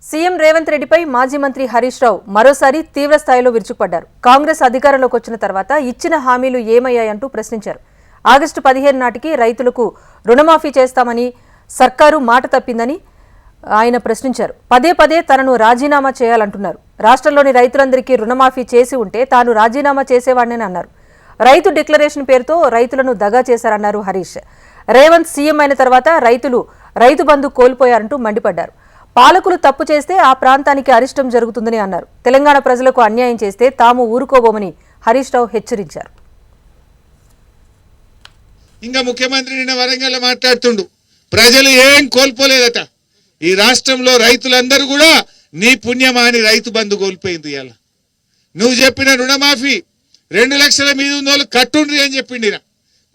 CM Revanth రెడ్డిపై మాజీ మంత్రి హరీష్ రావు మరోసారి తీవ్ర స్థాయిలో విరుచుకుపడ్డారు. కాంగ్రెస్ అధికారంలోకి వచ్చిన తర్వాత ఇచ్చిన హామీలు ఏమయ్యాయంటూ ప్రశ్నించారు. ఆగస్టు 15 నాటికి రైతులకు రుణమాఫీ చేస్తామని సర్కారు మాట తప్పిందని ఆయన ప్రశ్నించారు. పదే పదే తనను రాజీనామా చేయాలంటున్నారు. రాష్ట్రంలోని రైతులందరికీ రుణమాఫీ చేసి ఉంటే తాను రాజీనామా చేసేవాడినని అన్నారు. రైతు డిక్లరేషన్ పేరుతో రైతులను దగా చేశారన్నారు హరీష్. రేవంత్ సీఎం అయిన తర్వాత రైతులు రైతు బంధు కోల్పోయారంటూ మండిపడ్డారు. పాలకులు తప్పు చేస్తే ఆ ప్రాంతానికి అరిష్టం జరుగుతుందని అన్నారు. తెలంగాణ ప్రజలకు అన్యాయం చేస్తే తాము ఊరుకోబోమని హరీష్ రావు హెచ్చరించారు. ఇంకా ముఖ్యమంత్రి నిన్న వరంగల్లో మాట్లాడుతుండు, ప్రజలు ఏం కోల్పోలేదట, ఈ రాష్ట్రంలో రైతులందరూ కూడా నీ పుణ్యమా అని రైతు బంధు కోల్పోయింది. ఇవాళ నువ్వు చెప్పిన రుణమాఫీ 2 లక్షల మీద ఉన్నోళ్ళు కట్టుండ్రి అని చెప్పిండి.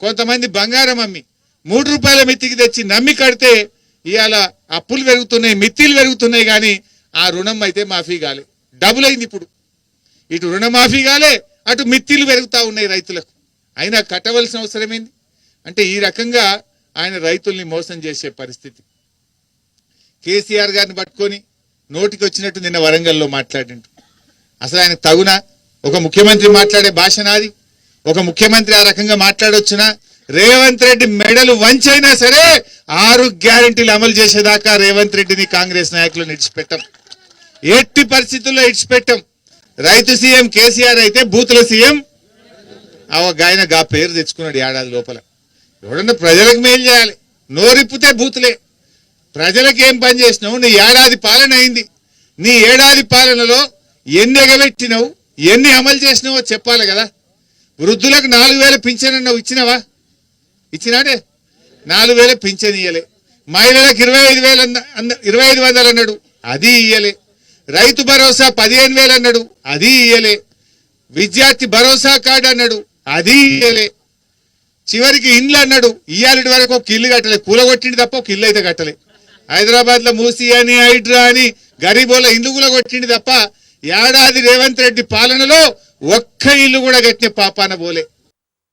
కొంతమంది బంగారం అమ్మి 3 రూపాయల మిత్తికి తెచ్చి నమ్మి కడితే ఇవాళ అప్పులు పెరుగుతున్నాయి, మిత్తిలు పెరుగుతున్నాయి, కానీ ఆ రుణం అయితే మాఫీ కాలే, డబుల్ అయింది. ఇప్పుడు ఇటు రుణమాఫీ కాలే, అటు మిత్తిలు పెరుగుతూ ఉన్నాయి రైతులకు. అయినా కట్టవలసిన అవసరం ఏంది అంటే ఈ రకంగా ఆయన రైతుల్ని మోసం చేసే పరిస్థితి. కేసీఆర్ గారిని పట్టుకొని నోటికి వచ్చినట్టు నిన్న వరంగల్లో మాట్లాడిండు. అసలు ఆయన తగునా? ఒక ముఖ్యమంత్రి మాట్లాడే భాష నాది? ఒక ముఖ్యమంత్రి ఆ రకంగా మాట్లాడొచ్చునా? రేవంత్ రెడ్డి మెడలు వంచైనా సరే 6 గ్యారెంటీలు అమలు చేసేదాకా రేవంత్ రెడ్డిని కాంగ్రెస్ నాయకులను ఇడిచిపెట్టాం, ఎట్టి పరిస్థితుల్లో ఇడిచిపెట్టాం. రైతు సీఎం కేసీఆర్ అయితే బూతుల సీఎం ఆయన గా పేరు తెచ్చుకున్నాడు ఏడాది లోపల. ఎవడన్నా ప్రజలకు మేలు చేయాలి, నోరిప్పితే బూతులే. ప్రజలకు ఏం పని చేసినావు? నీ ఏడాది పాలన అయింది. నీ ఏడాది పాలనలో ఎన్ని ఎగబెట్టినావు, ఎన్ని అమలు చేసినావో చెప్పాలి కదా. వృద్ధులకు 4000 పింఛన్ అన్నావు, ఇచ్చినావా? ఇచ్చినాడే? 4000 పింఛన్ ఇయ్యలే. మహిళలకు 25,000 అన్నాడు, అది ఇయ్యలే. రైతు భరోసా 15,000 అన్నాడు, అది ఇయ్యలే. విద్యార్థి భరోసా కార్డు అన్నాడు, అది ఇయ్యలే. చివరికి ఇండ్లు అన్నాడు, ఇయ్యాలి వరకు ఒక ఇల్లు కట్టలే, కూలగొట్టింది తప్ప ఒక ఇల్లు అయితే కట్టలే. హైదరాబాద్ లో మూసి అని హైడ్రా అని గరీబోల ఇల్లు కూడా కొట్టింది తప్ప ఏడాది రేవంత్ రెడ్డి పాలనలో ఒక్క ఇల్లు కూడా కట్టిన పాపాన పోలే.